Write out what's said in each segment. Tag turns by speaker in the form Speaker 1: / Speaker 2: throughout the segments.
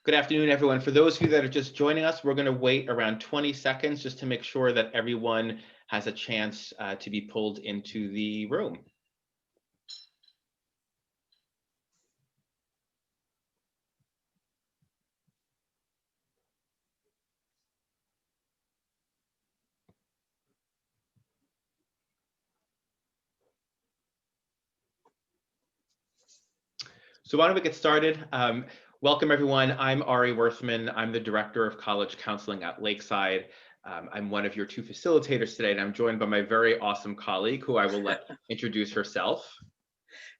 Speaker 1: Good afternoon, everyone. For those of you that are just joining us, we're going to wait around 20 seconds just to make sure that everyone has a chance to be pulled into the room. So why don't we get started? Welcome, everyone. I'm Ari Worthman. I'm the Director of College Counseling at Lakeside. I'm one of your two facilitators today, and I'm joined by my very awesome colleague, who I will let introduce herself.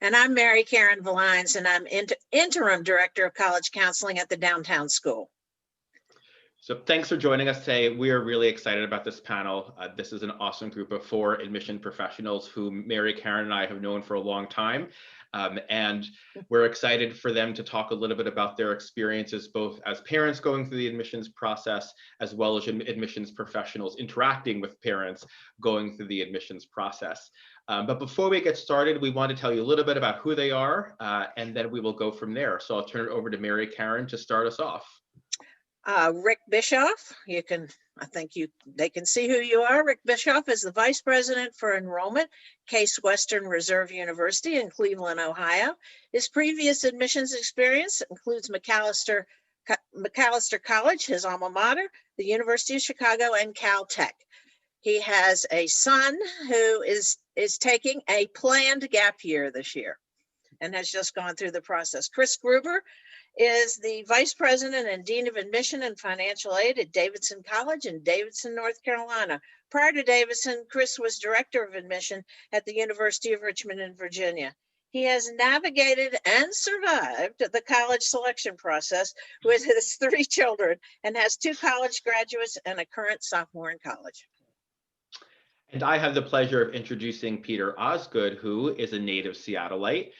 Speaker 2: And I'm Mary Karen Valines, and I'm Interim Director of College Counseling at the Downtown School.
Speaker 1: So thanks for joining us today. We are really excited about this panel. This is an awesome group of 4 admission professionals who Mary Karen and I have known for a long time. And we're excited for them to talk a little bit about their experiences, both as parents going through the admissions process, as well as admissions professionals interacting with parents going through the admissions process. But before we get started, we want to tell you a little bit about who they are, and then we will go from there. So I'll turn it over to Mary Karen to start us off.
Speaker 2: Rick Bischoff, they can see who you are. Rick Bischoff is the Vice President for Enrollment, Case Western Reserve University in Cleveland, Ohio. His previous admissions experience includes Macalester College, his alma mater, the University of Chicago, and Caltech. He has a son who is taking a planned gap year this year and has just gone through the process. Chris Gruber is the Vice President and Dean of Admission and Financial Aid at Davidson College in Davidson, North Carolina. Prior to Davidson, Chris was Director of Admission at the University of Richmond in Virginia. He has navigated and survived the college selection process with his 3 children and has 2 college graduates and a current sophomore in college.
Speaker 1: And I have the pleasure of introducing Peter Osgood, who is a native Seattleite.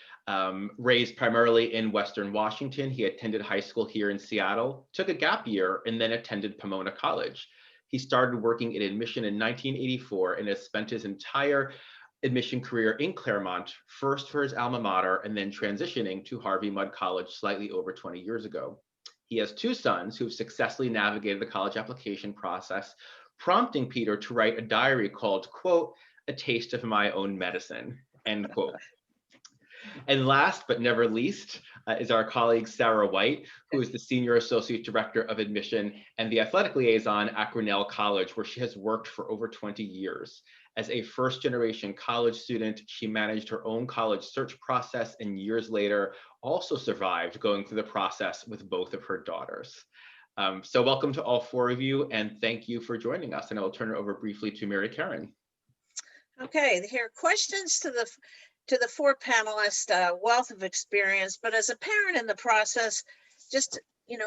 Speaker 1: Raised primarily in Western Washington. He attended high school here in Seattle, took a gap year, and then attended Pomona College. He started working in admission in 1984 and has spent his entire admission career in Claremont, first for his alma mater and then transitioning to Harvey Mudd College slightly over 20 years ago. He has 2 sons who've successfully navigated the college application process, prompting Peter to write a diary called, quote, "A Taste of My Own Medicine," end quote. And last but never least is our colleague Sarah White, who is the Senior Associate Director of Admission and the Athletic Liaison at Grinnell College, where she has worked for over 20 years. As a first-generation college student, she managed her own college search process and years later also survived going through the process with both of her daughters. So welcome to all 4 of you, and thank you for joining us. And I'll turn it over briefly to Mary Karen.
Speaker 2: Okay, here are questions to the 4 panelists, wealth of experience, but as a parent in the process, just,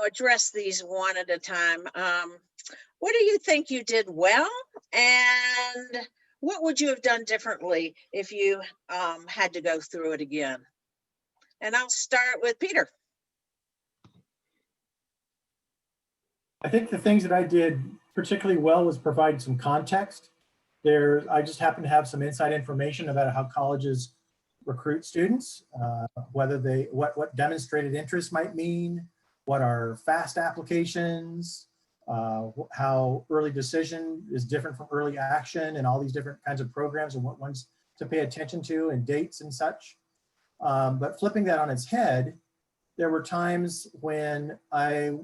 Speaker 2: address these one at a time. What do you think you did well? And what would you have done differently if you had to go through it again? And I'll start with Peter.
Speaker 3: I think the things that I did particularly well was provide some context. I just happen to have some inside information about how colleges recruit students, what demonstrated interest might mean, what are fast applications, how early decision is different from early action, and all these different kinds of programs and what ones to pay attention to and dates and such. But flipping that on its head, there were times when I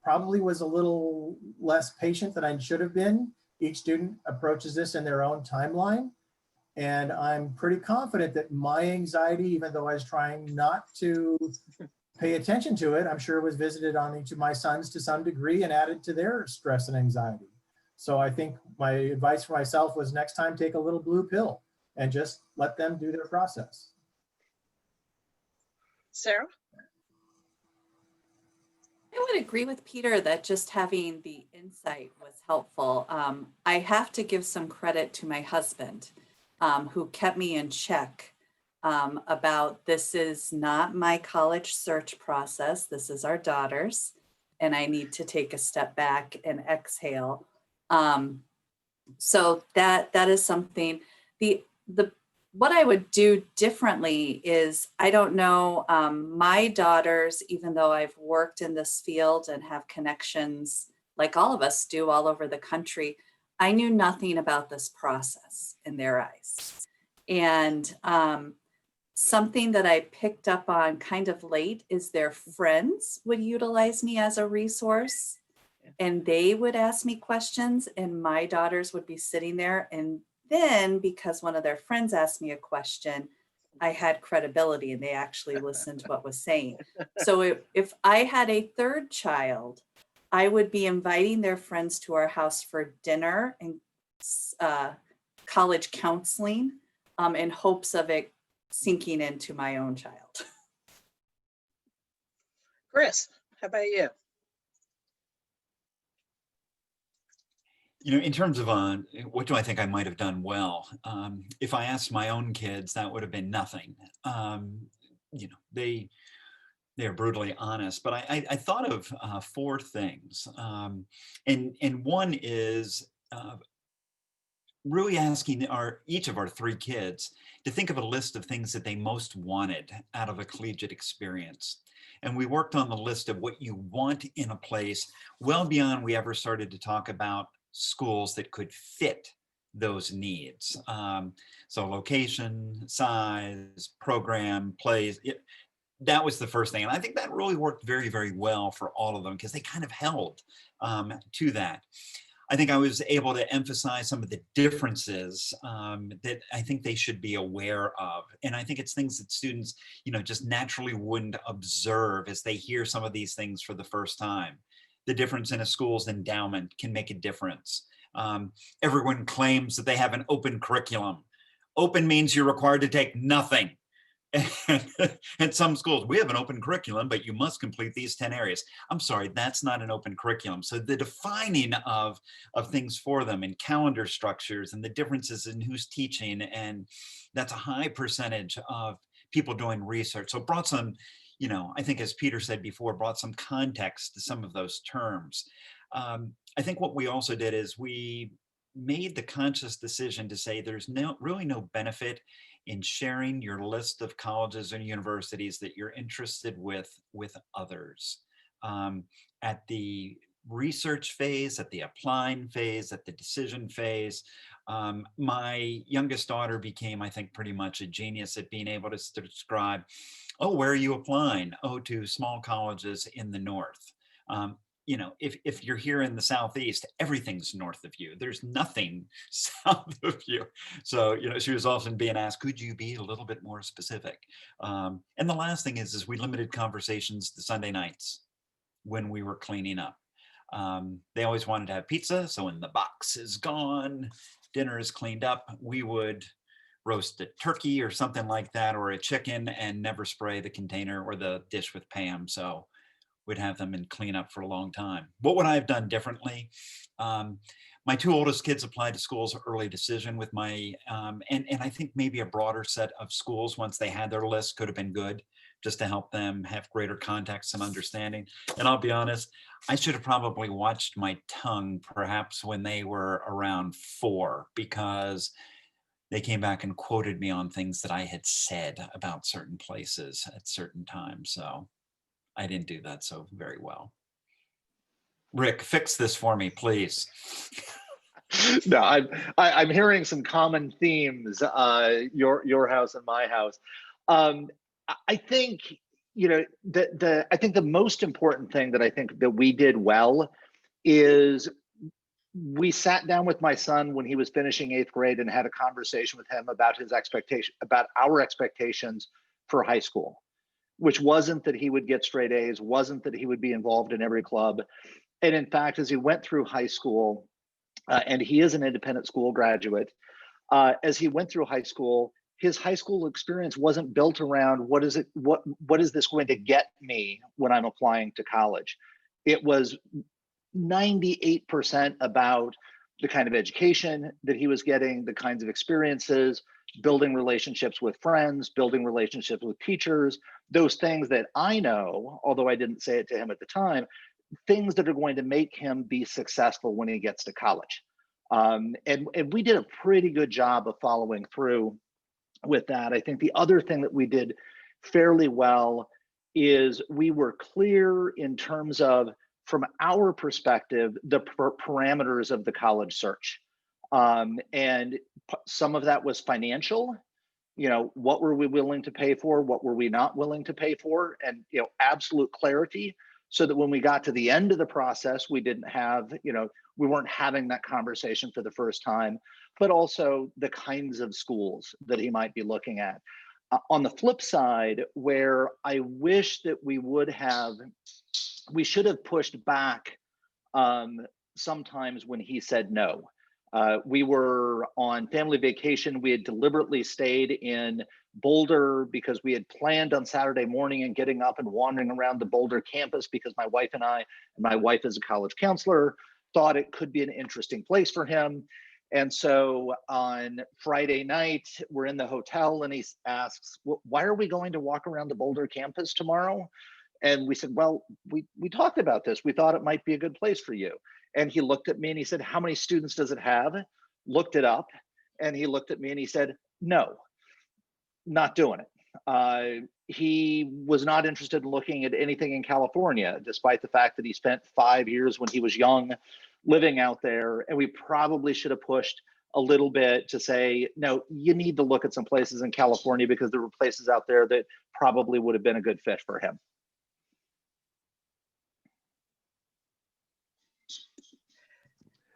Speaker 3: probably was a little less patient than I should have been. Each student approaches this in their own timeline. And I'm pretty confident that my anxiety, even though I was trying not to pay attention to it, I'm sure it was visited on each of my sons to some degree and added to their stress and anxiety. So I think my advice for myself was next time take a little blue pill and just let them do their process.
Speaker 2: Sarah?
Speaker 4: I would agree with Peter that just having the insight was helpful. I have to give some credit to my husband, who kept me in check about this is not my college search process. This is our daughter's, and I need to take a step back and exhale. So that is something. The what I would do differently is, I don't know, my daughters, even though I've worked in this field and have connections like all of us do all over the country, I knew nothing about this process in their eyes. And something that I picked up on kind of late is their friends would utilize me as a resource, and they would ask me questions, and my daughters would be sitting there. And then, because one of their friends asked me a question, I had credibility and they actually listened to what was saying. So if I had a third child, I would be inviting their friends to our house for dinner and college counseling, in hopes of it sinking into my own child.
Speaker 2: Chris, how about you?
Speaker 5: In terms of what do I think I might have done well? If I asked my own kids, that would have been nothing. They are brutally honest, but I thought of four things, and one is really asking each of our three kids to think of a list of things that they most wanted out of a collegiate experience. And we worked on the list of what you want in a place well beyond we ever started to talk about schools that could fit those needs. So location, size, program, plays, that was the first thing. And I think that really worked very, very well for all of them because they kind of held to that. I think I was able to emphasize some of the differences that I think they should be aware of. And I think it's things that students, just naturally wouldn't observe as they hear some of these things for the first time. The difference in a school's endowment can make a difference. Everyone claims that they have an open curriculum. Open means you're required to take nothing. And some schools, we have an open curriculum, but you must complete these 10 areas. I'm sorry, that's not an open curriculum. So the defining of things for them and calendar structures and the differences in who's teaching, and that's a high percentage of people doing research. So brought some, I think as Peter said before, brought some context to some of those terms. I think what we also did is we made the conscious decision to say there's really no benefit in sharing your list of colleges and universities that you're interested with others. At the research phase, at the applying phase, at the decision phase, my youngest daughter became, I think, pretty much a genius at being able to describe, oh, where are you applying? Oh, to small colleges in the north. If you're here in the Southeast, everything's north of you. There's nothing south of you. So, she was often being asked, could you be a little bit more specific? And the last thing is we limited conversations to Sunday nights when we were cleaning up. They always wanted to have pizza. So when the box is gone, dinner is cleaned up, we would roast a turkey or something like that, or a chicken, and never spray the container or the dish with Pam. So we'd have them in cleanup for a long time. What would I have done differently? My two oldest kids applied to schools early decision with my, and I think maybe a broader set of schools once they had their list could have been good, just to help them have greater context and understanding. And I'll be honest, I should have probably watched my tongue perhaps when they were around 4, because they came back and quoted me on things that I had said about certain places at certain times. So I didn't do that so very well. Rick, fix this for me, please.
Speaker 6: No, I'm hearing some common themes. Your house and my house. I think I think the most important thing that I think that we did well is we sat down with my son when he was finishing 8th grade and had a conversation with him about about our expectations for high school, which wasn't that he would get straight A's, wasn't that he would be involved in every club. And in fact, as he went through high school, and he is an independent school graduate, as he went through high school, his high school experience wasn't built around what is this going to get me when I'm applying to college. It was 98% about the kind of education that he was getting, the kinds of experiences, building relationships with friends, building relationships with teachers, those things that I know, although I didn't say it to him at the time, things that are going to make him be successful when he gets to college. And we did a pretty good job of following through with that. I think the other thing that we did fairly well is we were clear in terms of, from our perspective, the parameters of the college search. And some of that was financial. You know, what were we willing to pay for? What were we not willing to pay for? And, you know, absolute clarity, so that when we got to the end of the process, we didn't have, you know, we weren't having that conversation for the first time, but also the kinds of schools that he might be looking at. On the flip side, where I wish that we should have pushed back sometimes when he said no. We were on family vacation. We had deliberately stayed in Boulder because we had planned on Saturday morning and getting up and wandering around the Boulder campus, because my wife and my wife is a college counselor, thought it could be an interesting place for him. And so on Friday night, we're in the hotel and he asks, why are we going to walk around the Boulder campus tomorrow? And we said, well, we talked about this. We thought it might be a good place for you. And he looked at me and he said, how many students does it have? Looked it up. And he looked at me and he said, no, not doing it. He was not interested in looking at anything in California, despite the fact that he spent 5 years when he was young living out there. And we probably should have pushed a little bit to say, no, you need to look at some places in California, because there were places out there that probably would have been a good fit for him.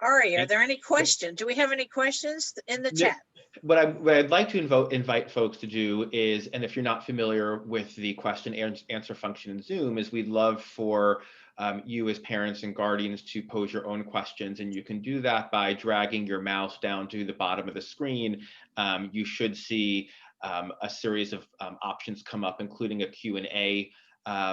Speaker 2: Ari, are there any questions? Do we have any questions in the chat?
Speaker 1: What I'd like to invite folks to do is, and if you're not familiar with the question and answer function in Zoom, is we'd love for you as parents and guardians to pose your own questions. And you can do that by dragging your mouse down to the bottom of the screen. You should see a series of options come up, including a Q&A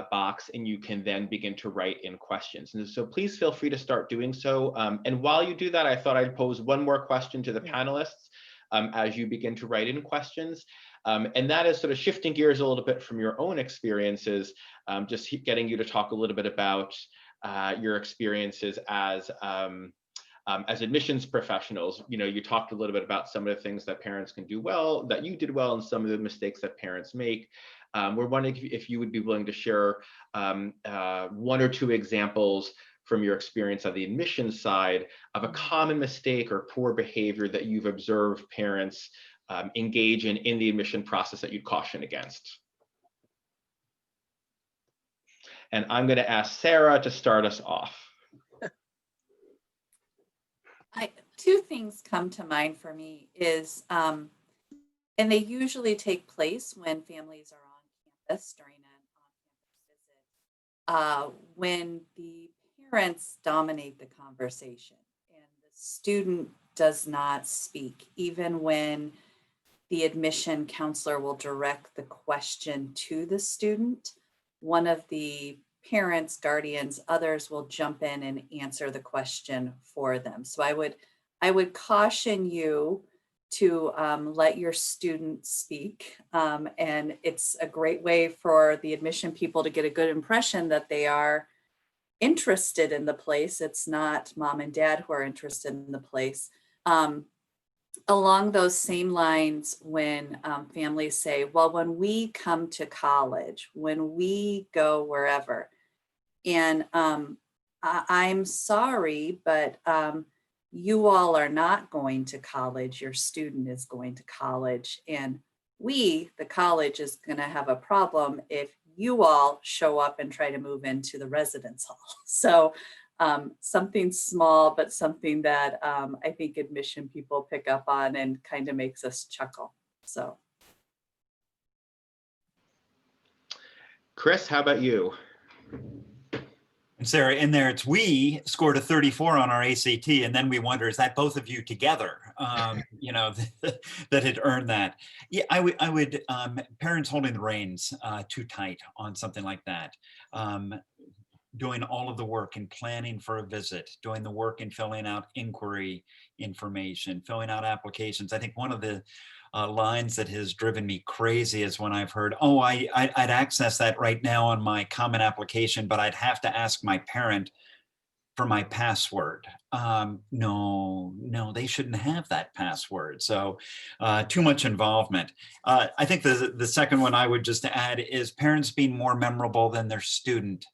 Speaker 1: box, and you can then begin to write in questions. And so please feel free to start doing so. And while you do that, I thought I'd pose one more question to the panelists as you begin to write in questions. And that is sort of shifting gears a little bit from your own experiences, just getting you to talk a little bit about your experiences as admissions professionals. You know, you talked a little bit about some of the things that parents can do well, that you did well, and some of the mistakes that parents make. We're wondering if you would be willing to share one or two examples from your experience on the admissions side of a common mistake or poor behavior that you've observed parents engage in the admission process that you'd caution against. And I'm going to ask Sarah to start us off.
Speaker 4: Two things come to mind for me is, and they usually take place when families are on campus during an on-campus visit, when the parents dominate the conversation and the student does not speak, even when the admission counselor will direct the question to the student. One of the parents, guardians, others will jump in and answer the question for them. So I would caution you to let your student speak. And it's a great way for the admission people to get a good impression that they are interested in the place. It's not mom and dad who are interested in the place. Along those same lines, when families say, well, when we come to college, when we go wherever, and I'm sorry, but you all are not going to college. Your student is going to college. And we, the college, is going to have a problem if you all show up and try to move into the residence hall. So something small, but something that I think admission people pick up on and kind of makes us chuckle. So.
Speaker 1: Chris, how about you?
Speaker 5: And Sarah, in there, it's we scored a 34 on our ACT, and then we wonder, is that both of you together, you know, that had earned that? Yeah, I would parents holding the reins too tight on something like that. Doing all of the work in planning for a visit, doing the work in filling out inquiry information, filling out applications. I think one of the lines that has driven me crazy is when I've heard, oh, I'd access that right now on my common application, but I'd have to ask my parent. for my password. No, they shouldn't have that password. So too much involvement. I think the second one I would just add is parents being more memorable than their student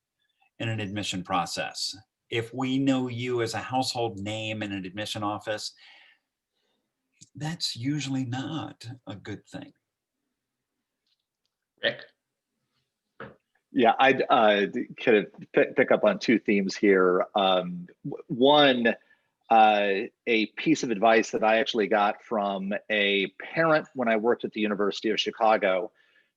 Speaker 5: in an admission process. If we know you as a household name in an admission office, that's usually not a good thing.
Speaker 1: Rick?
Speaker 6: Yeah, I'd kind of pick up on two themes here. One, a piece of advice that I actually got from a parent when I worked at the University of Chicago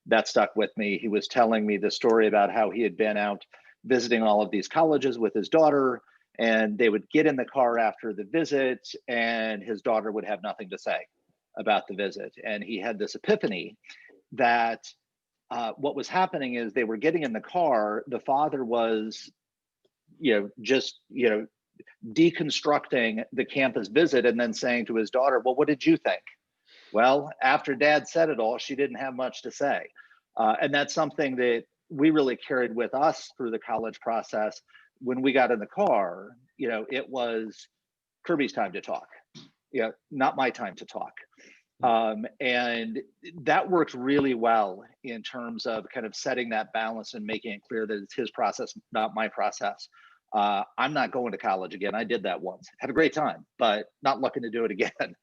Speaker 6: that stuck with me. He was telling me the story about how he had been out visiting all of these colleges with his daughter, and they would get in the car after the visit, and his daughter would have nothing to say about the visit. And he had this epiphany that what was happening is they were getting in the car, the father was, just, deconstructing the campus visit and then saying to his daughter, well, what did you think? Well, after dad said it all, she didn't have much to say. And that's something that we really carried with us through the college process. When we got in the car, it was Kirby's time to talk, not my time to talk. And that works really well in terms of kind of setting that balance and making it clear that it's his process, not my process. I'm not going to college again. I did that once, had a great time, but not looking to do it again.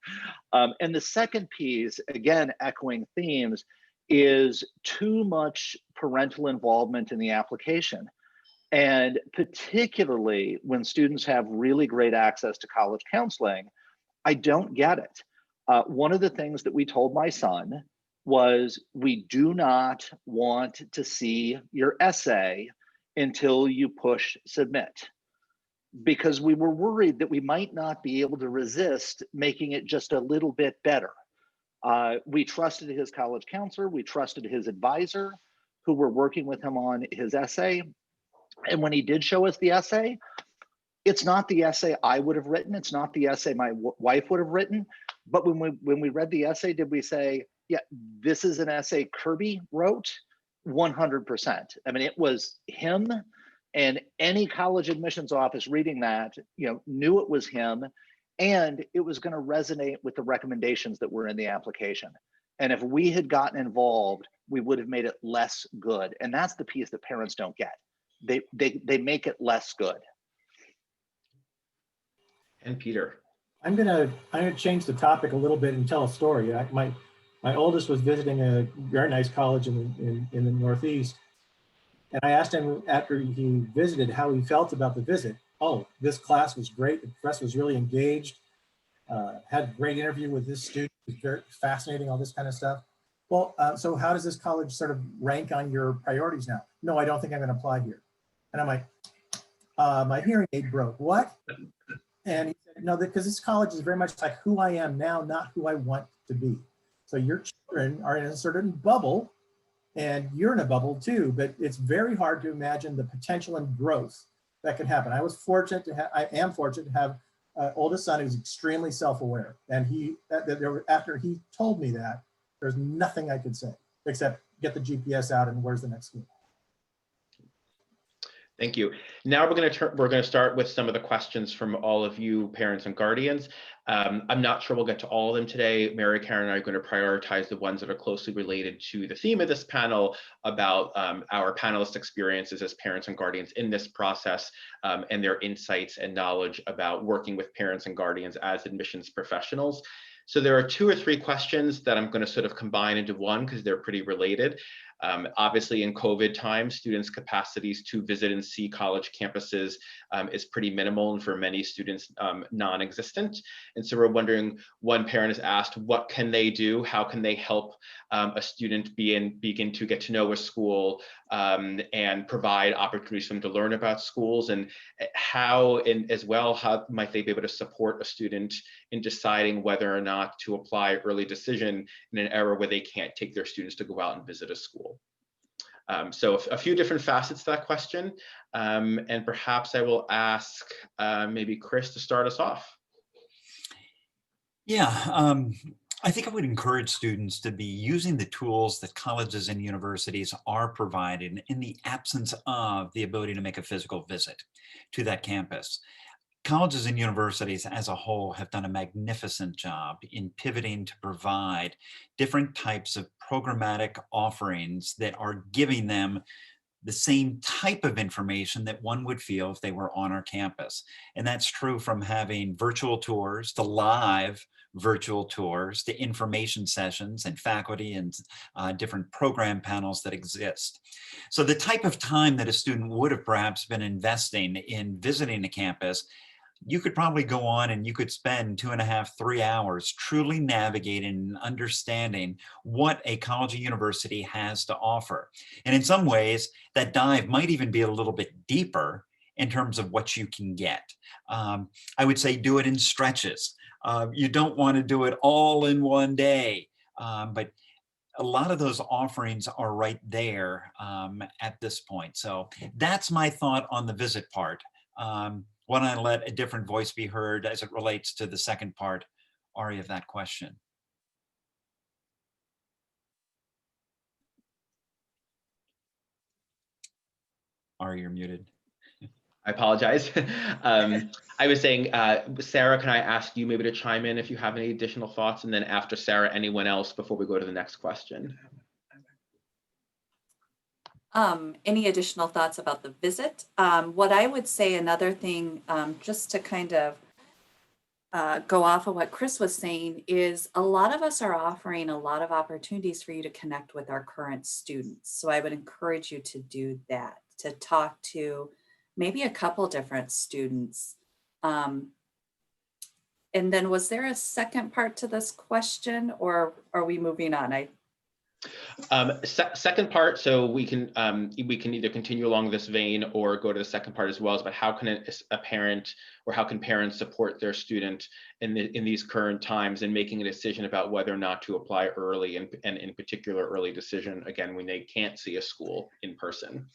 Speaker 6: And the second piece, again, echoing themes, is too much parental involvement in the application. And particularly when students have really great access to college counseling, I don't get it. One of the things that we told my son was, we do not want to see your essay until you push submit, because we were worried that we might not be able to resist making it just a little bit better. We trusted his college counselor, we trusted his advisor, who were working with him on his essay. And when he did show us the essay, it's not the essay I would have written. It's not the essay my wife would have written. But when we read the essay, did we say, yeah, this is an essay Kirby wrote? 100%. I mean, it was him, and any college admissions office reading that, knew it was him, and it was going to resonate with the recommendations that were in the application. And if we had gotten involved, we would have made it less good. And that's the piece that parents don't get. They make it less good.
Speaker 1: And Peter?
Speaker 3: I'm gonna change the topic a little bit and tell a story. My oldest was visiting a very nice college in the Northeast, and I asked him after he visited how he felt about the visit. Oh, this class was great. The professor was really engaged. Had a great interview with this student. It was very fascinating. All this kind of stuff. Well, so how does this college sort of rank on your priorities now? No, I don't think I'm going to apply here. And I'm like, my hearing aid broke. What? And he said, no, because this college is very much like who I am now, not who I want to be. So your children are in a certain bubble, and you're in a bubble too, but it's very hard to imagine the potential and growth that can happen. I am fortunate to have an oldest son who's extremely self-aware. And after he told me that, there's nothing I could say except get the GPS out and where's the next school.
Speaker 1: Thank you. Now we're going to start with some of the questions from all of you parents and guardians. I'm not sure we'll get to all of them today. Mary Karen and I are going to prioritize the ones that are closely related to the theme of this panel about our panelist experiences as parents and guardians in this process, and their insights and knowledge about working with parents and guardians as admissions professionals. So there are 2 or 3 questions that I'm going to sort of combine into one because they're pretty related. Obviously, in COVID times, students' capacities to visit and see college campuses is pretty minimal, and for many students, non-existent. And so we're wondering, one parent has asked, what can they do? How can they help a student begin to get to know a school and provide opportunities for them to learn about schools? And how might they be able to support a student in deciding whether or not to apply early decision in an era where they can't take their students to go out and visit a school? So a few different facets to that question, and perhaps I will ask maybe Chris to start us off.
Speaker 5: Yeah, I think I would encourage students to be using the tools that colleges and universities are providing in the absence of the ability to make a physical visit to that campus. Colleges and universities as a whole have done a magnificent job in pivoting to provide different types of programmatic offerings that are giving them the same type of information that one would feel if they were on our campus. And that's true from having virtual tours to live virtual tours to information sessions and faculty and different program panels that exist. So the type of time that a student would have perhaps been investing in visiting a campus, you could probably go on and you could spend 2.5, 3 hours truly navigating and understanding what a college or university has to offer. And in some ways, that dive might even be a little bit deeper in terms of what you can get. I would say do it in stretches. You don't want to do it all in one day, but a lot of those offerings are right there at this point. So that's my thought on the visit part. Why don't I let a different voice be heard as it relates to the second part, Ari, of that question? Ari, you're muted.
Speaker 1: I apologize. I was saying, Sarah, can I ask you maybe to chime in if you have any additional thoughts? And then after Sarah, anyone else before we go to the next question?
Speaker 4: Any additional thoughts about the visit? What I would say, another thing, just to kind of go off of what Chris was saying, is a lot of us are offering a lot of opportunities for you to connect with our current students. So I would encourage you to do that, to talk to maybe a couple different students. And then was there a second part to this question, or are we moving on?
Speaker 1: Second part, so we can either continue along this vein or go to the second part as well, is about how can a parent or how can parents support their student in these current times and making a decision about whether or not to apply early, and in particular early decision, again, when they can't see a school in person.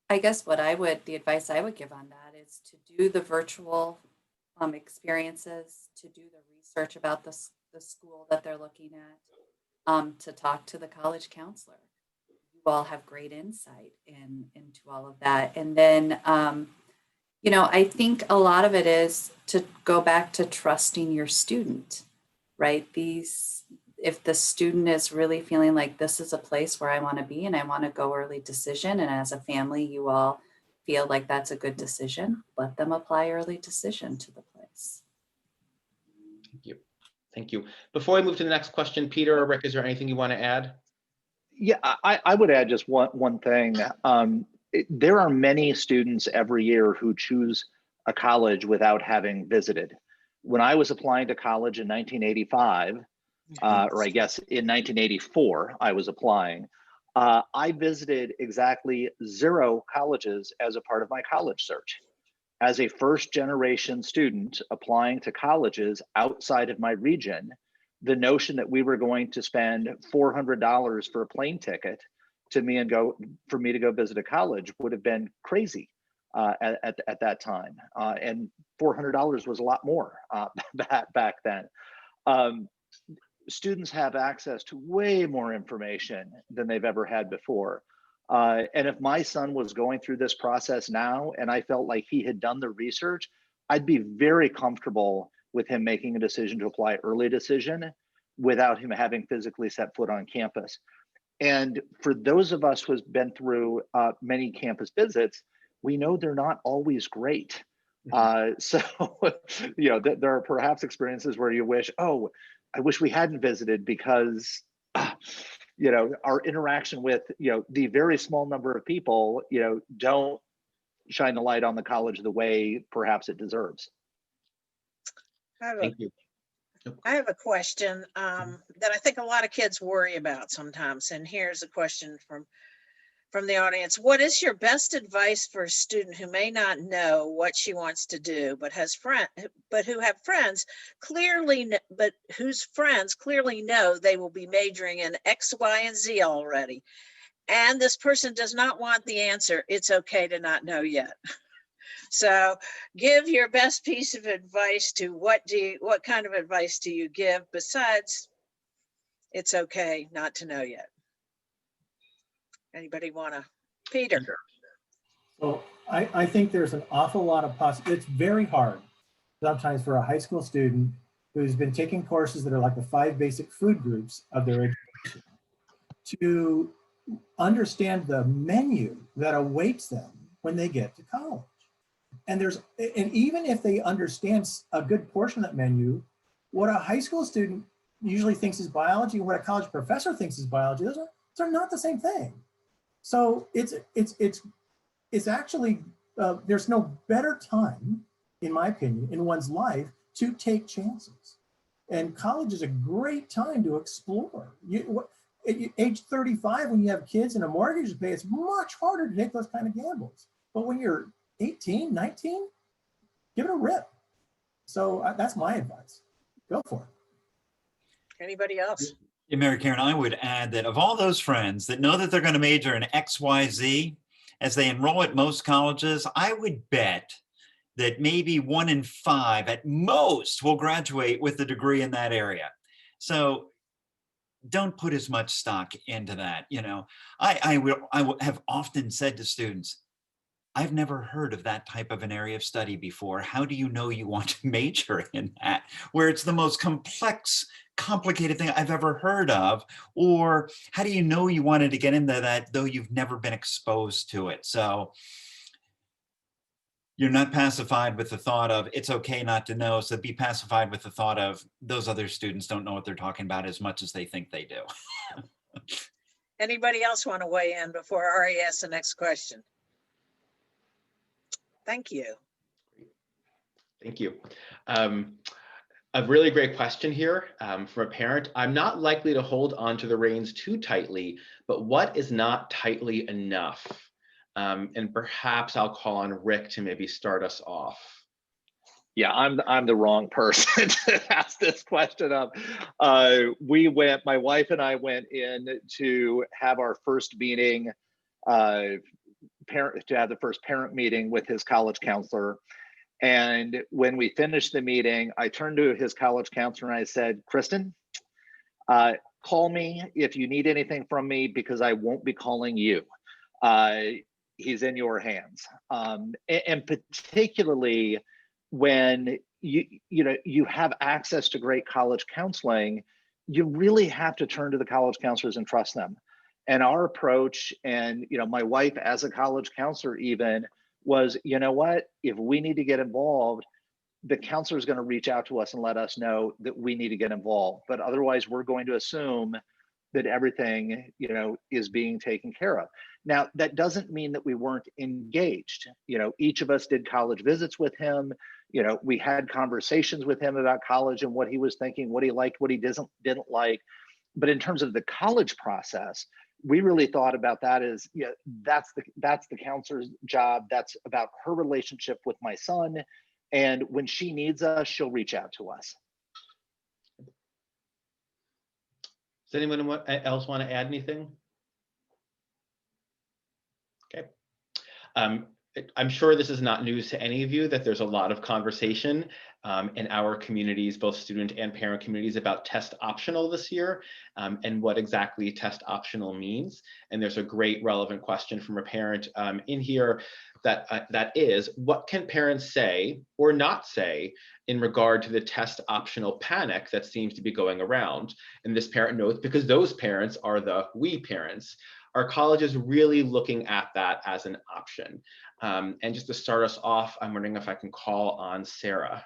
Speaker 4: I guess the advice I would give on that is to do the virtual experiences, to do the research about the school that they're looking at, to talk to the college counselor. You all have great insight into all of that. And then, I think a lot of it is to go back to trusting your student, right? If the student is really feeling like this is a place where I want to be and I want to go early decision, and as a family, you all feel like that's a good decision, let them apply early decision to the place.
Speaker 1: Thank you. Thank you. Before I move to the next question, Peter or Rick, is there anything you want to add?
Speaker 6: Yeah, I would add just one thing. There are many students every year who choose a college without having visited. When I was applying to college in 1985, or I guess in 1984, I was applying, I visited exactly 0 colleges as a part of my college search. As a first generation student applying to colleges outside of my region, the notion that we were going to spend $400 for a plane ticket for me to go visit a college would have been crazy at that time. And $400 was a lot more back then. Students have access to way more information than they've ever had before. And if my son was going through this process now and I felt like he had done the research, I'd be very comfortable with him making a decision to apply early decision without him having physically set foot on campus. And for those of us who has been through many campus visits, we know they're not always great. So, there are perhaps experiences where you wish, oh, I wish we hadn't visited because our interaction with, the very small number of people, don't shine the light on the college the way perhaps it deserves.
Speaker 1: Thank you.
Speaker 2: I have a question that I think a lot of kids worry about sometimes. And here's a question from the audience. What is your best advice for a student who may not know what she wants to do, but who have friends whose friends clearly know they will be majoring in X, Y, and Z already? And this person does not want the answer, it's okay to not know yet. So give your best piece of advice to what kind of advice do you give besides it's okay not to know yet? Anybody wanna? Peter?
Speaker 3: So I think there's an awful lot of it's very hard sometimes for a high school student who's been taking courses that are like the 5 basic food groups of their education to understand the menu that awaits them when they get to college. And even if they understand a good portion of that menu, what a high school student usually thinks is biology, what a college professor thinks is biology, those are not the same thing. So it's actually, there's no better time, in my opinion, in one's life to take chances. And college is a great time to explore. At age 35, when you have kids and a mortgage to pay, it's much harder to take those kind of gambles. But when you're 18, 19, give it a rip. So that's my advice. Go for it.
Speaker 2: Anybody else?
Speaker 5: Yeah, Mary Karen, I would add that of all those friends that know that they're going to major in XYZ, as they enroll at most colleges, I would bet that maybe 1 in 5 at most will graduate with a degree in that area. So don't put as much stock into that. You know, I have often said to students, I've never heard of that type of an area of study before. How do you know you want to major in that? Where it's the most complex, complicated thing I've ever heard of. Or how do you know you wanted to get into that though you've never been exposed to it? So you're not pacified with the thought of it's okay not to know. So be pacified with the thought of those other students don't know what they're talking about as much as they think they do.
Speaker 2: Anybody else want to weigh in before Ari asks the next question? Thank you.
Speaker 1: Thank you. A really great question here from a parent. I'm not likely to hold on to the reins too tightly, but what is not tightly enough? And perhaps I'll call on Rick to maybe start us off.
Speaker 6: Yeah, I'm the wrong person to ask this question of. My wife and I went in to have our first meeting, to have the first parent meeting with his college counselor. And when we finished the meeting, I turned to his college counselor and I said, Kristen, call me if you need anything from me because I won't be calling you. He's in your hands. And particularly when you have access to great college counseling, you really have to turn to the college counselors and trust them. And our approach, and my wife as a college counselor even, was, you know what, if we need to get involved, the counselor is going to reach out to us and let us know that we need to get involved. But otherwise, we're going to assume that everything, is being taken care of. Now, that doesn't mean that we weren't engaged. Each of us did college visits with him. We had conversations with him about college and what he was thinking, what he liked, what he didn't like. But in terms of the college process, we really thought about that as, that's the counselor's job. That's about her relationship with my son. And when she needs us, she'll reach out to us.
Speaker 1: Does anyone else want to add anything? Okay. I'm sure this is not news to any of you that there's a lot of conversation in our communities, both student and parent communities, about test optional this year and what exactly test optional means. And there's a great relevant question from a parent in here that is, what can parents say or not say in regard to the test optional panic that seems to be going around? And this parent notes, because those parents are the we parents, are colleges really looking at that as an option? And just to start us off, I'm wondering if I can call on Sarah.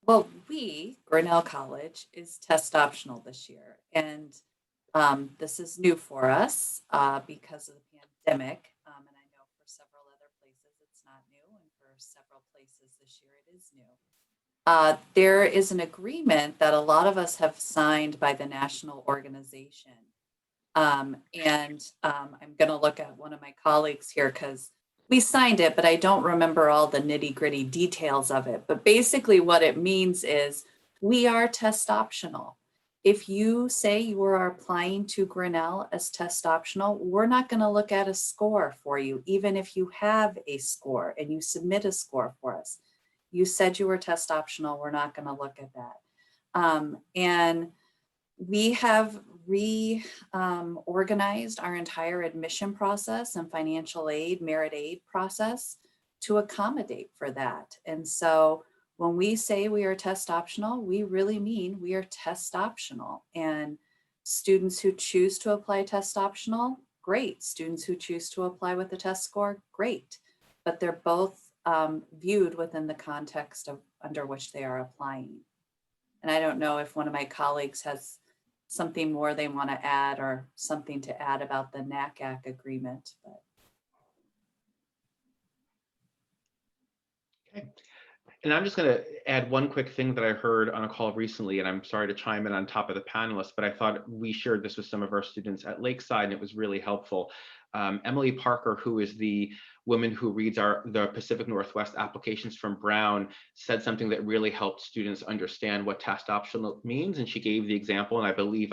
Speaker 4: Well, Grinnell College, is test optional this year. And this is new for us because of the pandemic. And I know for several other places it's not new. And for several places this year it is new. There is an agreement that a lot of us have signed by the national organization. I'm going to look at one of my colleagues here because we signed it, but I don't remember all the nitty-gritty details of it. But basically what it means is we are test optional. If you say you are applying to Grinnell as test optional, we're not going to look at a score for you, even if you have a score and you submit a score for us. You said you were test optional, we're not going to look at that. And we have reorganized our entire admission process and financial aid, merit aid process to accommodate for that. And so when we say we are test optional, we really mean we are test optional. And students who choose to apply test optional, great. Students who choose to apply with a test score, great. But they're both viewed within the context of under which they are applying. And I don't know if one of my colleagues has something more they want to add or something to add about the NACAC agreement. But.
Speaker 1: Okay. And I'm just going to add one quick thing that I heard on a call recently, and I'm sorry to chime in on top of the panelists, but I thought we shared this with some of our students at Lakeside, and it was really helpful. Emily Parker, who is the woman who reads the Pacific Northwest applications from Brown, said something that really helped students understand what test optional means. And she gave the example, and I believe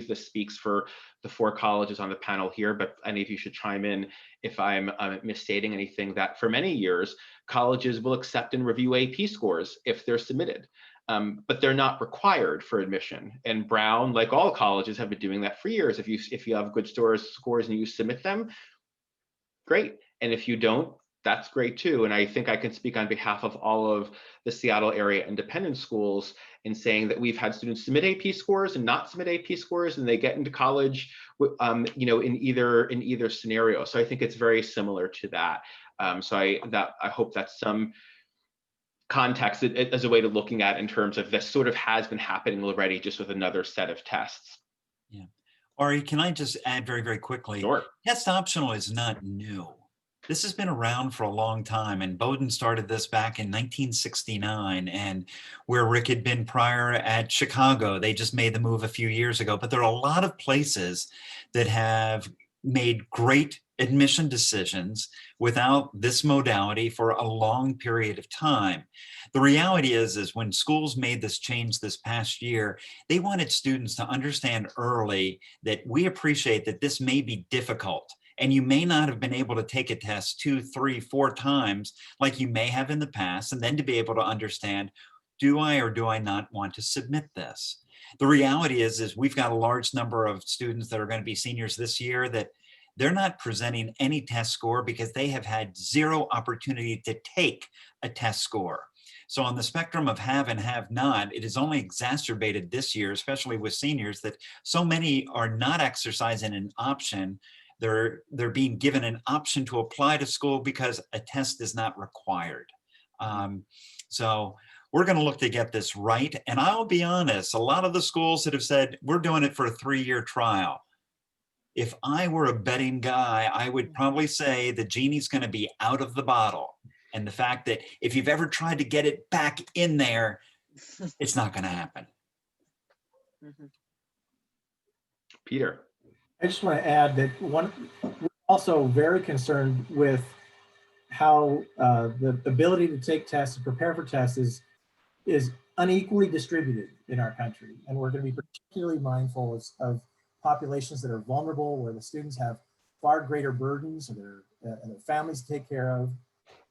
Speaker 1: this speaks for the 4 colleges on the panel here, but any of you should chime in if I'm misstating anything, that for many years, colleges will accept and review AP scores if they're submitted. But they're not required for admission. And Brown, like all colleges, have been doing that for years. If you have good scores and you submit them, great. And if you don't, that's great too. And I think I can speak on behalf of all of the Seattle area independent schools in saying that we've had students submit AP scores and not submit AP scores, and they get into college, in either scenario. So I think it's very similar to that. So I hope that's some context as a way to looking at in terms of this sort of has been happening already, just with another set of tests.
Speaker 5: Yeah. Ari, can I just add very, very quickly?
Speaker 1: Sure.
Speaker 5: Test optional is not new. This has been around for a long time, and Bowdoin started this back in 1969, and where Rick had been prior at Chicago, they just made the move a few years ago. But there are a lot of places that have made great admission decisions without this modality for a long period of time. The reality is when schools made this change this past year, they wanted students to understand early that we appreciate that this may be difficult. And you may not have been able to take a test 2, 3, 4 times like you may have in the past, and then to be able to understand, do I or do I not want to submit this? The reality is we've got a large number of students that are going to be seniors this year that they're not presenting any test score because they have had zero opportunity to take a test score. So on the spectrum of have and have not, it is only exacerbated this year, especially with seniors, that so many are not exercising an option. They're being given an option to apply to school because a test is not required. So we're going to look to get this right. And I'll be honest, a lot of the schools that have said, we're doing it for a 3-year trial. If I were a betting guy, I would probably say the genie's going to be out of the bottle. And the fact that if you've ever tried to get it back in there, it's not going to happen.
Speaker 1: Peter.
Speaker 3: I just want to add that we're also very concerned with how the ability to take tests and prepare for tests is unequally distributed in our country. And we're going to be particularly mindful of populations that are vulnerable, where the students have far greater burdens and their families to take care of.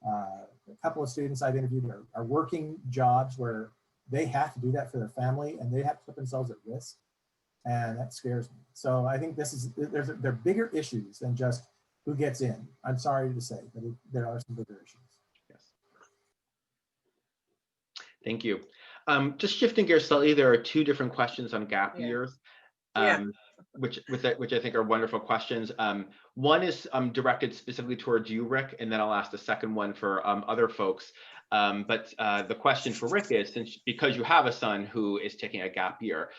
Speaker 3: A couple of students I've interviewed are working jobs where they have to do that for their family, and they have to put themselves at risk. And that scares me. So I think there are bigger issues than just who gets in. I'm sorry to say, but there are some bigger issues.
Speaker 1: Yes. Thank you. Just shifting gears slightly, there are 2 different questions on gap years, which I think are wonderful questions. One is directed specifically towards you, Rick, and then I'll ask the second one for other folks. But the question for Rick is, because you have a son who is taking a gap year,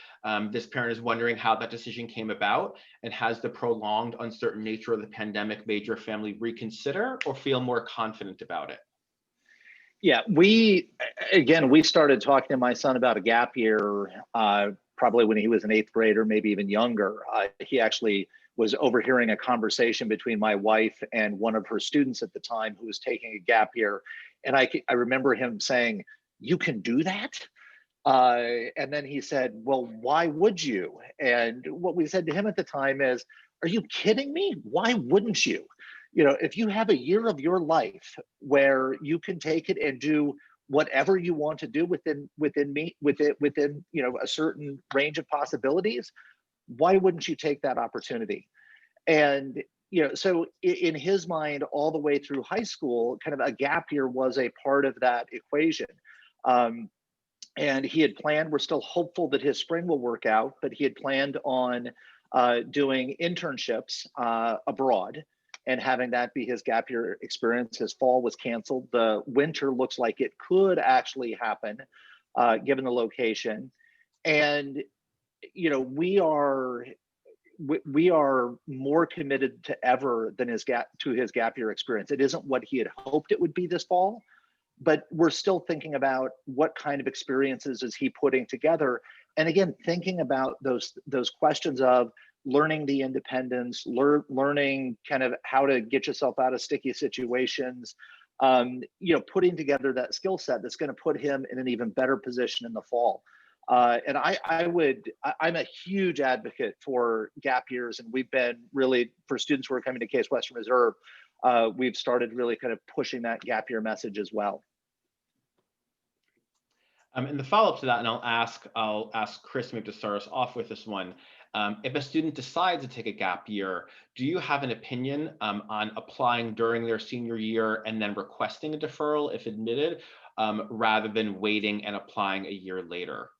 Speaker 1: this parent is wondering how that decision came about, and has the prolonged uncertain nature of the pandemic made your family reconsider or feel more confident about it?
Speaker 6: Yeah, we started talking to my son about a gap year probably when he was an 8th grader, maybe even younger. He actually was overhearing a conversation between my wife and one of her students at the time who was taking a gap year. And I remember him saying, "You can do that?" And then he said, well, why would you? And what we said to him at the time is, are you kidding me? Why wouldn't you? You know, if you have a year of your life where you can take it and do whatever you want to do within you know, a certain range of possibilities, why wouldn't you take that opportunity? And you know, so in his mind, all the way through high school, kind of a gap year was a part of that equation. And he had planned, we're still hopeful that his spring will work out, but he had planned on doing internships abroad and having that be his gap year experience. His fall was canceled. The winter looks like it could actually happen given the location. And, you know, we are more committed to ever than his gap year experience. It isn't what he had hoped it would be this fall, but we're still thinking about what kind of experiences is he putting together. And again, thinking about those questions of learning the independence, learning kind of how to get yourself out of sticky situations, you know, putting together that skill set that's going to put him in an even better position in the fall. And I'm a huge advocate for gap years, and we've been really, for students who are coming to Case Western Reserve, we've started really kind of pushing that gap year message as well.
Speaker 1: And the follow-up to that, and I'll ask Chris maybe to start us off with this one. If a student decides to take a gap year, do you have an opinion on applying during their senior year and then requesting a deferral if admitted, rather than waiting and applying a year later?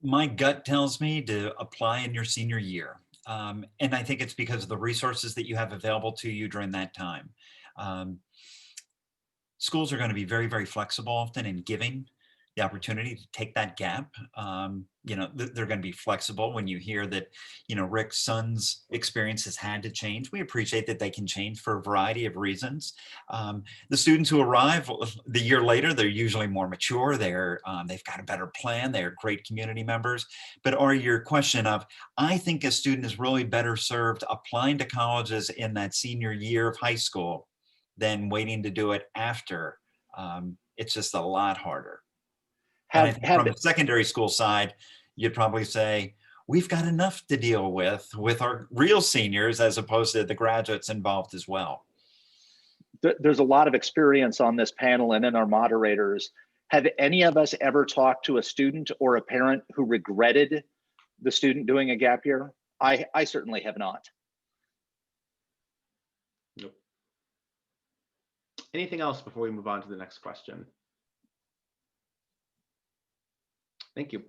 Speaker 5: My gut tells me to apply in your senior year. And I think it's because of the resources that you have available to you during that time. Schools are going to be very, very flexible often in giving the opportunity to take that gap. You know, they're going to be flexible. When you hear that, you know, Rick's son's experience has had to change, we appreciate that they can change for a variety of reasons. The students who arrive the year later, they're usually more mature. They've got a better plan. They're great community members. But your question of, I think a student is really better served applying to colleges in that senior year of high school than waiting to do it after. It's just a lot harder. And I think from the secondary school side, you'd probably say, we've got enough to deal with our real seniors as opposed to the graduates involved as well.
Speaker 6: There's a lot of experience on this panel and in our moderators. Have any of us ever talked to a student or a parent who regretted the student doing a gap year? I certainly have not.
Speaker 1: Nope. Anything else before we move on to the next question? Thank you.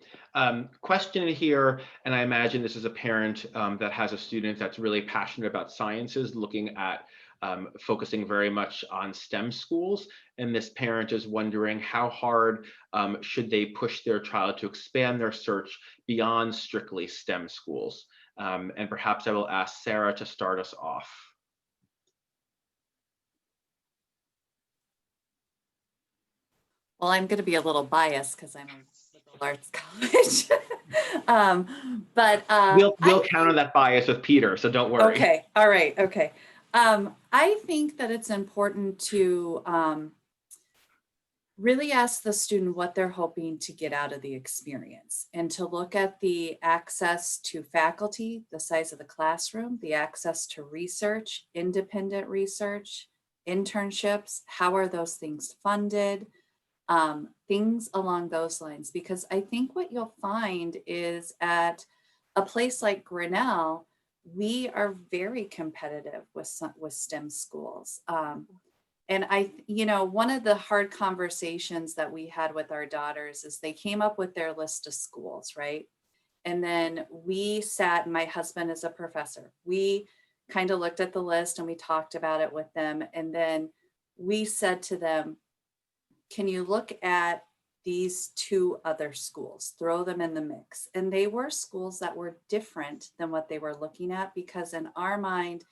Speaker 1: Question here, and I imagine this is a parent that has a student that's really passionate about sciences, looking at focusing very much on STEM schools. And this parent is wondering how hard should they push their child to expand their search beyond strictly STEM schools. And perhaps I will ask Sarah to start us off.
Speaker 4: Well, I'm going to be a little biased because I'm a liberal arts college.
Speaker 1: We'll counter that bias with Peter, so don't worry.
Speaker 4: Okay. All right. Okay. I think that it's important to really ask the student what they're hoping to get out of the experience, and to look at the access to faculty, the size of the classroom, the access to research, independent research, internships, how are those things funded? Things along those lines, because I think what you'll find is at a place like Grinnell, we are very competitive with STEM schools. And one of the hard conversations that we had with our daughters is they came up with their list of schools, right? And then we sat, and my husband is a professor. We kind of looked at the list and we talked about it with them. And then we said to them, can you look at these two other schools, throw them in the mix? And they were schools that were different than what they were looking at, because in our mind,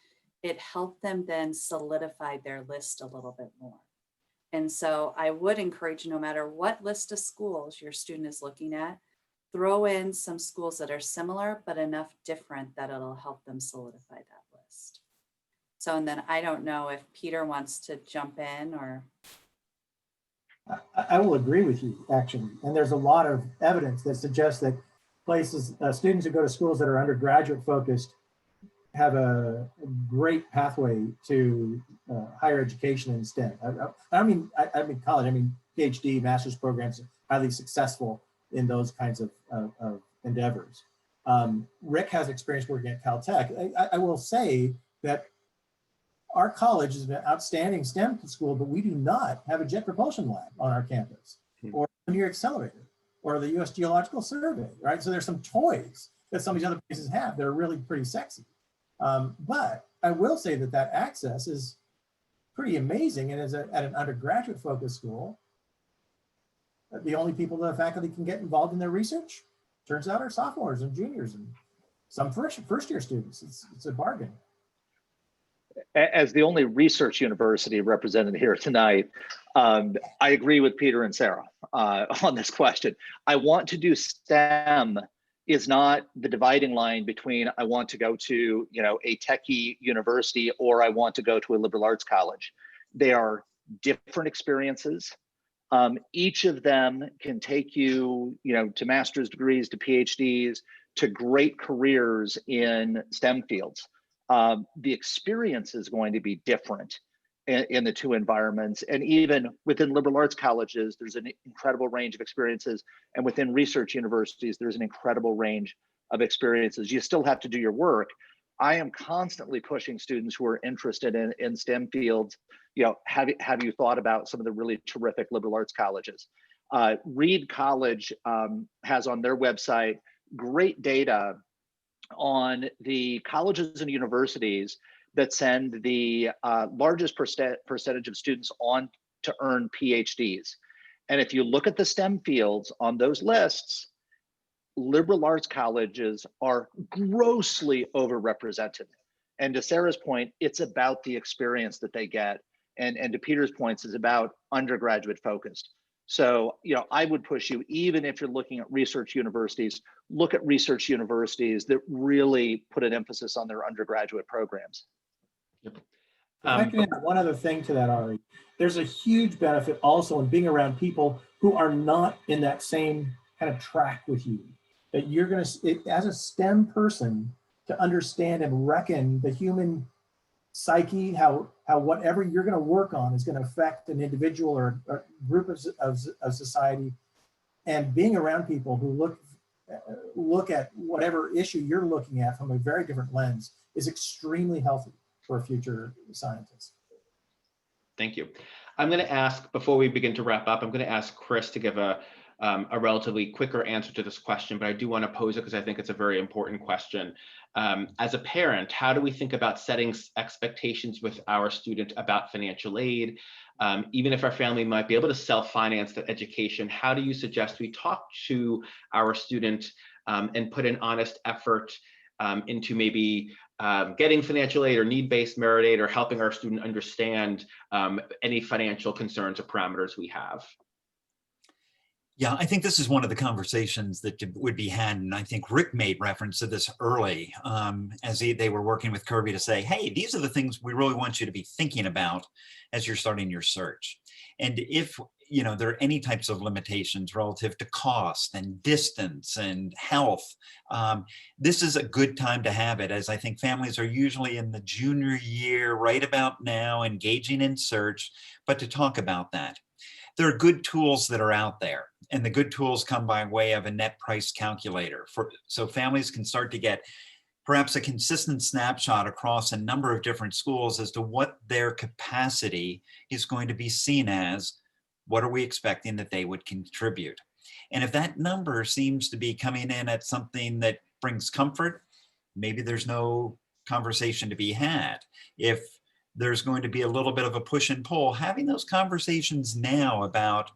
Speaker 4: it helped them then solidify their list a little bit more. And so I would encourage, no matter what list of schools your student is looking at, throw in some schools that are similar, but enough different that it'll help them solidify that list. So, and then I don't know if Peter wants to jump in or.
Speaker 3: I will agree with you, actually. And there's a lot of evidence that suggests that places, students who go to schools that are undergraduate focused have a great pathway to higher education in STEM. I mean college, I mean PhD, master's programs, highly successful in those kinds of endeavors. Rick has experience working at Caltech. I will say that our college is an outstanding STEM school, but we do not have a jet propulsion lab on our campus, or a New York Accelerator, or the US Geological Survey, right? So there's some toys that some of these other places have that are really pretty sexy. But I will say that that access is pretty amazing. And as at an undergraduate focused school, the only people the faculty can get involved in their research turns out are sophomores and juniors and some first year students. It's a bargain.
Speaker 6: As the only research university represented here tonight, I agree with Peter and Sarah on this question. I want to do STEM is not the dividing line between I want to go to, you know, a techie university or I want to go to a liberal arts college. They are different experiences. Each of them can take you, you know, to master's degrees, to PhDs, to great careers in STEM fields. The experience is going to be different in the two environments. And even within liberal arts colleges, there's an incredible range of experiences. And within research universities, there's an incredible range of experiences. You still have to do your work. I am constantly pushing students who are interested in STEM fields. You know, have you thought about some of the really terrific liberal arts colleges? Reed College has on their website great data on the colleges and universities that send the largest percentage of students on to earn PhDs. And if you look at the STEM fields on those lists, liberal arts colleges are grossly overrepresented. And to Sarah's point, it's about the experience that they get. And to Peter's points, is about undergraduate focused. So, you know, I would push you, even if you're looking at research universities, look at research universities that really put an emphasis on their undergraduate programs.
Speaker 3: If I can add one other thing to that, Ari, there's a huge benefit also in being around people who are not in that same kind of track with you. That you're going to, as a STEM person, to understand and reckon the human psyche, how whatever you're going to work on is going to affect an individual or a group of society, and being around people who look at whatever issue you're looking at from a very different lens is extremely healthy for a future scientist.
Speaker 1: Thank you. I'm going to ask, before we begin to wrap up, I'm going to ask Chris to give a relatively quicker answer to this question, but I do want to pose it because I think it's a very important question. As a parent, how do we think about setting expectations with our student about financial aid? Even if our family might be able to self-finance that education, how do you suggest we talk to our student and put an honest effort into maybe getting financial aid or need-based merit aid, or helping our student understand any financial concerns or parameters we have?
Speaker 5: Yeah, I think this is one of the conversations that would be had, and I think Rick made reference to this early as they were working with Kirby to say, hey, these are the things we really want you to be thinking about as you're starting your search. And if there are any types of limitations relative to cost and distance and health, this is a good time to have it, as I think families are usually in the junior year right about now, engaging in search, but to talk about that. There are good tools that are out there, and the good tools come by way of a net price calculator, so families can start to get perhaps a consistent snapshot across a number of different schools as to what their capacity is going to be seen as. What are we expecting that they would contribute? And if that number seems to be coming in at something that brings comfort, maybe there's no conversation to be had. If there's going to be a little bit of a push and pull, having those conversations now about,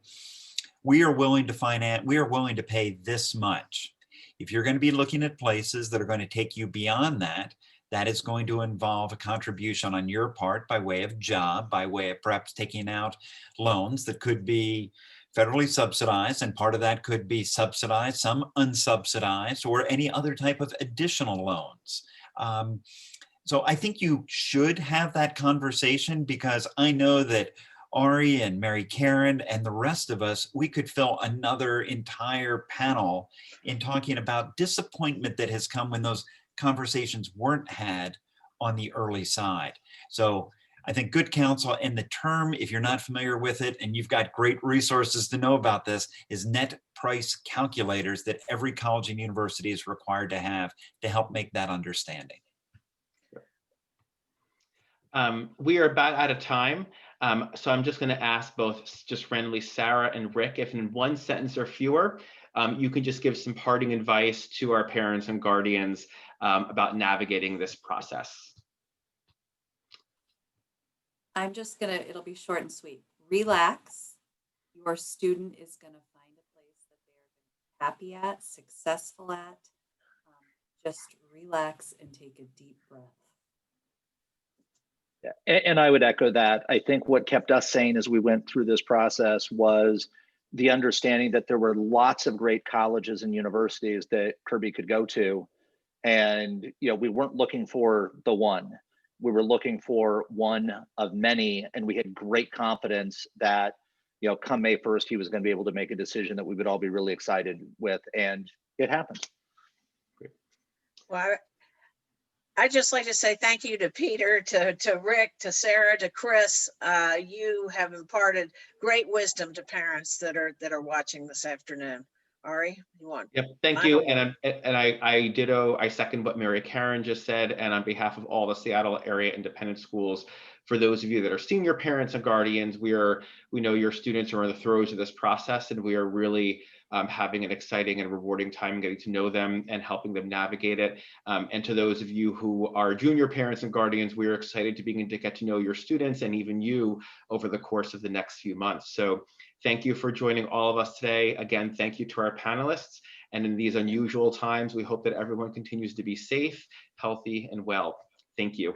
Speaker 5: we are willing to finance, we are willing to pay this much. If you're going to be looking at places that are going to take you beyond that, that is going to involve a contribution on your part by way of job, by way of perhaps taking out loans that could be federally subsidized, and part of that could be subsidized, some unsubsidized, or any other type of additional loans. So I think you should have that conversation, because I know that Ari and Mary Karen and the rest of us, we could fill another entire panel in talking about disappointment that has come when those conversations weren't had on the early side. So I think good counsel, and the term, if you're not familiar with it, and you've got great resources to know about this, is net price calculators that every college and university is required to have to help make that understanding.
Speaker 1: We are about out of time. So I'm just going to ask both just randomly Sarah and Rick, if in one sentence or fewer, you can just give some parting advice to our parents and guardians about navigating this process.
Speaker 4: I'm just gonna, it'll be short and sweet. Relax. Your student is gonna find a place that they're happy at, successful at. Just relax and take a deep breath.
Speaker 6: Yeah, and I would echo that. I think what kept us sane as we went through this process was the understanding that there were lots of great colleges and universities that Kirby could go to. And we weren't looking for the one. We were looking for one of many, and we had great confidence that come May 1st, he was going to be able to make a decision that we would all be really excited with, and it happened.
Speaker 2: Well, I'd just like to say thank you to Peter, to Rick, to Sarah, to Chris. You have imparted great wisdom to parents that are watching this afternoon. Ari, you want?
Speaker 1: Yep, thank you. And I second what Mary Karen just said. And on behalf of all the Seattle area independent schools, for those of you that are senior parents and guardians, we know your students are in the throes of this process, and we are really having an exciting and rewarding time getting to know them and helping them navigate it. And to those of you who are junior parents and guardians, we are excited to begin to get to know your students and even you over the course of the next few months. So thank you for joining all of us today. Again, thank you to our panelists. And in these unusual times, we hope that everyone continues to be safe, healthy, and well. Thank you.